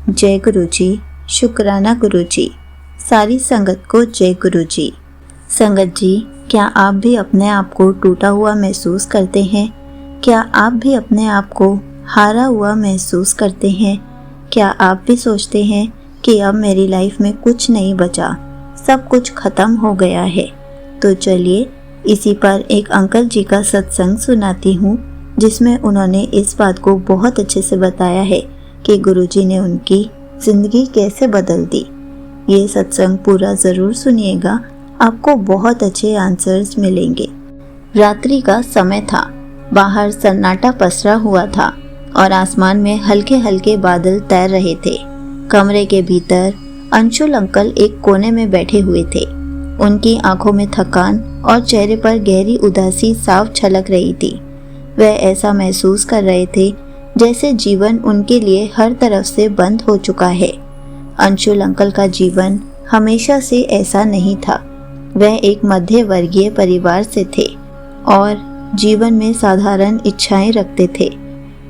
जय गुरु जी। शुक्राना गुरु जी। सारी संगत को जय गुरु जी। संगत जी, क्या आप भी अपने आप को टूटा हुआ महसूस करते हैं? क्या आप भी अपने आप को हारा हुआ महसूस करते हैं? क्या आप भी सोचते हैं कि अब मेरी लाइफ में कुछ नहीं बचा, सब कुछ खत्म हो गया है? तो चलिए इसी पर एक अंकल जी का सत्संग सुनाती हूँ, जिसमें उन्होंने इस बात को बहुत अच्छे से बताया है कि गुरुजी ने उनकी ज़िंदगी कैसे बदल दी। ये सत्संग पूरा ज़रूर सुनिएगा, आपको बहुत अच्छे आंसर्स मिलेंगे। रात्रि का समय था, बाहर सन्नाटा पसरा हुआ था और आसमान में हल्के हल्के बादल तैर रहे थे। कमरे के भीतर अंशुल अंकल एक कोने में बैठे हुए थे। उनकी आंखों में थकान और चेहरे पर गहरी उदासी साफ झलक रही थी। वह ऐसा महसूस कर रहे थे जैसे जीवन उनके लिए हर तरफ से बंद हो चुका है। अंशुल अंकल का जीवन हमेशा से ऐसा नहीं था। वह एक मध्य वर्गीय परिवार से थे और जीवन में साधारण इच्छाएं रखते थे।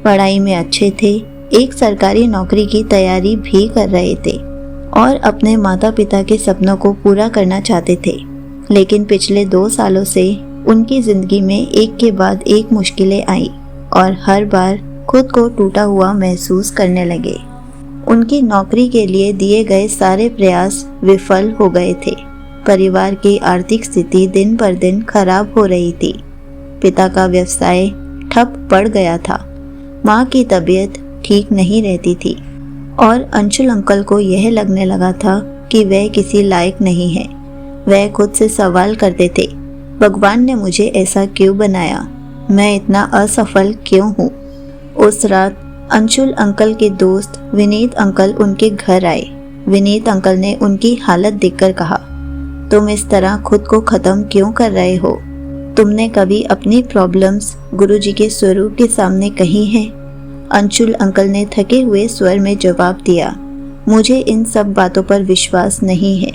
पढ़ाई में अच्छे थे, एक सरकारी नौकरी की तैयारी भी कर रहे थे और अपने माता पिता के सपनों को पूरा करना चाहते थे। लेकिन पिछले 2 सालों से उनकी जिंदगी में एक के बाद एक मुश्किलें आई और हर बार खुद को टूटा हुआ महसूस करने लगे। उनकी नौकरी के लिए दिए गए सारे प्रयास विफल हो गए थे। परिवार की आर्थिक स्थिति दिन पर दिन खराब हो रही थी। पिता का व्यवसाय ठप पड़ गया था। माँ की तबीयत ठीक नहीं रहती थी और अंशुल अंकल को यह लगने लगा था कि वह किसी लायक नहीं है। वह खुद से सवाल करते थे, भगवान ने मुझे ऐसा क्यों बनाया? मैं इतना असफल क्यों हूँ? उस रात अंशुल अंकल के दोस्त विनीत अंकल उनके घर आए। विनीत अंकल ने उनकी हालत देखकर कहा, तुम इस तरह खुद को खत्म क्यों कर रहे हो? तुमने कभी अपनी प्रॉब्लम्स गुरुजी के स्वरूप के सामने कही हैं? अंशुल अंकल ने थके हुए स्वर में जवाब दिया, मुझे इन सब बातों पर विश्वास नहीं है।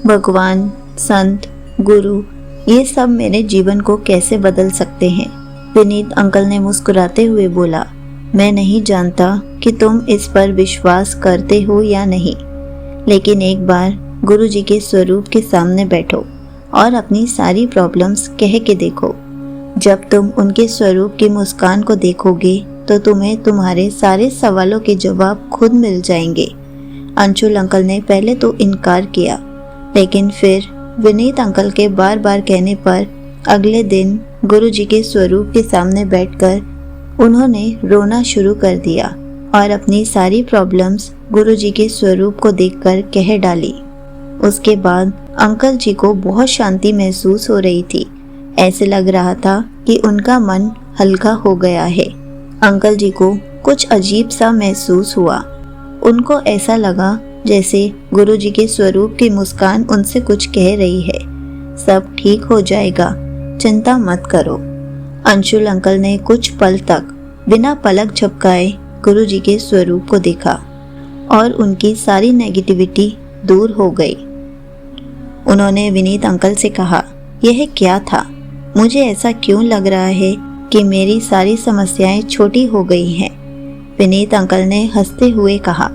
भगवान, संत, गुरु, ये सब मेरे जीवन को कैसे बदल सकते हैं? विनीत अंकल ने मुस्कुराते हुए बोला, मैं नहीं जानता कि तुम इस पर विश्वास करते हो या नहीं, लेकिन एक बार गुरुजी के स्वरूप के सामने बैठो और अपनी सारी प्रॉब्लम्स कह के देखो। जब तुम उनके स्वरूप की मुस्कान को देखोगे तो तुम्हें तुम्हारे सारे सवालों के जवाब खुद मिल जाएंगे। अंशुल अंकल ने पहले तो इनकार किया, लेकिन फिर विनीत अंकल के बार बार कहने पर अगले दिन गुरुजी के स्वरूप के सामने बैठकर उन्होंने रोना शुरू कर दिया और अपनी सारी प्रॉब्लम्स गुरुजी के स्वरूप को देखकर कह डाली। उसके बाद अंकल जी को बहुत शांति महसूस हो रही थी। ऐसे लग रहा था कि उनका मन हल्का हो गया है। अंकल जी को कुछ अजीब सा महसूस हुआ। उनको ऐसा लगा जैसे गुरुजी के स्वरूप की मुस्कान उनसे कुछ कह रही है, सब ठीक हो जाएगा, चिंता मत करो। अंशुल अंकल ने कुछ पल तक बिना पलक झपकाए गुरुजी के स्वरूप को देखा और उनकी सारी नेगेटिविटी दूर हो गई। उन्होंने विनीत अंकल से कहा, यह क्या था? मुझे ऐसा क्यों लग रहा है कि मेरी सारी समस्याएं छोटी हो गई हैं? विनीत अंकल ने हंसते हुए कहा,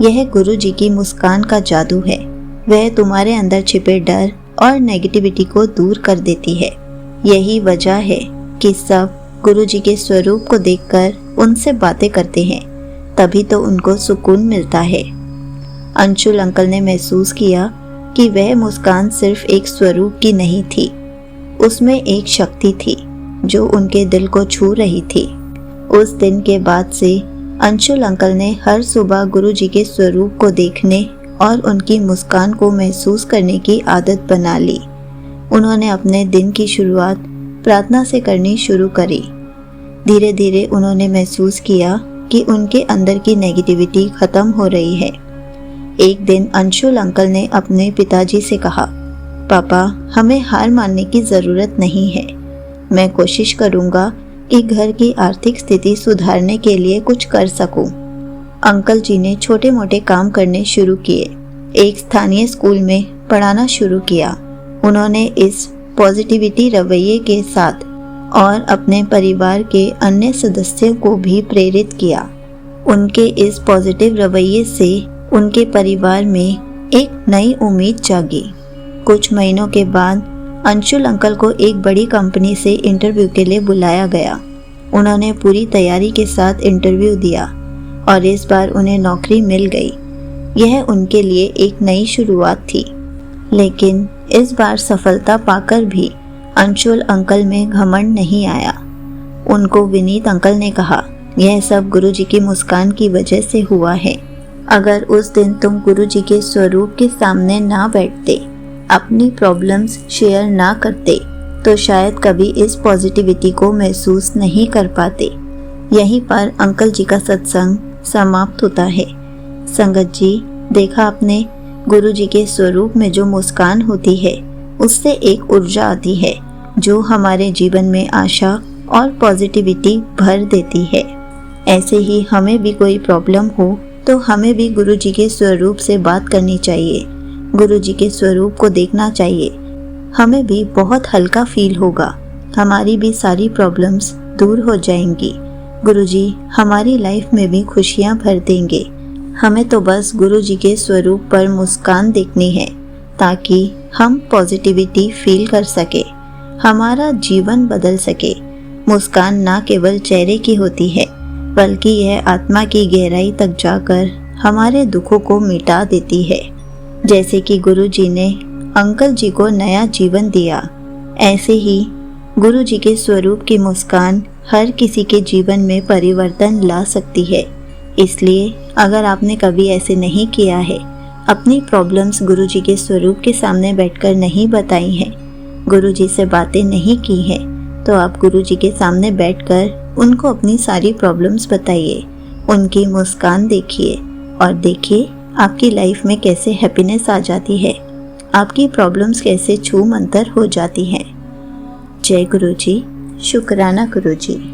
यह गुरुजी की मुस्कान का जादू है। वह तुम्हारे अंदर छिपे डर और नेगेटिविटी को दूर कर देती है। यही वजह है कि सब गुरुजी के स्वरूप को देखकर उनसे बातें करते हैं, तभी तो उनको सुकून मिलता है। अंशुल अंकल ने महसूस किया कि वह मुस्कान सिर्फ एक स्वरूप की नहीं थी, उसमें एक शक्ति थी जो उनके दिल को छू रही थी। उस दिन के बाद से अंशुल अंकल ने हर सुबह गुरुजी के स्वरूप को देखने और उनकी मुस्कान को महसूस करने की आदत बना ली। उन्होंने अपने दिन की शुरुआत प्रार्थना से करनी शुरू करी। धीरे धीरे उन्होंने महसूस किया कि उनके अंदर की नेगेटिविटी खत्म हो रही है। एक दिन अंशुल अंकल ने अपने पिताजी से कहा, पापा, हमें हार मानने की ज़रूरत नहीं है। मैं कोशिश करूँगा कि घर की आर्थिक स्थिति सुधारने के लिए कुछ कर सकूं। अंकल जी ने छोटे मोटे काम करने शुरू किए। एक स्थानीय स्कूल में पढ़ाना शुरू किया। उन्होंने इस पॉजिटिविटी रवैये के साथ और अपने परिवार के अन्य सदस्यों को भी प्रेरित किया। उनके इस पॉजिटिव रवैये से उनके परिवार में एक नई उम्मीद जागी। कुछ महीनों के बाद अंशुल अंकल को एक बड़ी कंपनी से इंटरव्यू के लिए बुलाया गया। उन्होंने पूरी तैयारी के साथ इंटरव्यू दिया और इस बार उन्हें नौकरी मिल गई। यह उनके लिए एक नई शुरुआत थी। लेकिन इस बार सफलता पाकर भी अंशुल अंकल में घमंड नहीं आया। उनको विनीत अंकल ने कहा, यह सब गुरुजी की मुस्कान की वजह से हुआ है। अगर उस दिन तुम गुरुजी के स्वरूप के सामने ना बैठते, अपनी प्रॉब्लम्स शेयर ना करते, तो शायद कभी इस पॉजिटिविटी को महसूस नहीं कर पाते। यहीं पर अंकल जी का सत्संग समाप्त होता है। संगत जी, देखा आपने, गुरुजी के स्वरूप में जो मुस्कान होती है उससे एक ऊर्जा आती है जो हमारे जीवन में आशा और पॉजिटिविटी भर देती है। ऐसे ही हमें भी कोई प्रॉब्लम हो तो हमें भी गुरुजी के स्वरूप से बात करनी चाहिए, गुरुजी के स्वरूप को देखना चाहिए। हमें भी बहुत हल्का फील होगा, हमारी भी सारी प्रॉब्लम्स दूर हो जाएंगी। गुरुजी हमारी लाइफ में भी खुशियाँ भर देंगे। हमें तो बस गुरुजी के स्वरूप पर मुस्कान देखनी है ताकि हम पॉजिटिविटी फील कर सके, हमारा जीवन बदल सके। मुस्कान ना केवल चेहरे की होती है बल्कि यह आत्मा की गहराई तक जाकर हमारे दुखों को मिटा देती है। जैसे कि गुरुजी ने अंकल जी को नया जीवन दिया, ऐसे ही गुरुजी के स्वरूप की मुस्कान हर किसी के जीवन में परिवर्तन ला सकती है। इसलिए अगर आपने कभी ऐसे नहीं किया है, अपनी प्रॉब्लम्स गुरुजी के स्वरूप के सामने बैठकर नहीं बताई हैं, गुरुजी से बातें नहीं की हैं, तो आप गुरुजी के सामने बैठकर उनको अपनी सारी प्रॉब्लम्स बताइए, उनकी मुस्कान देखिए और देखिए आपकी लाइफ में कैसे हैप्पीनेस आ जाती है, आपकी प्रॉब्लम्स कैसे छूमंतर हो जाती हैं। जय गुरुजी, शुक्राना गुरुजी।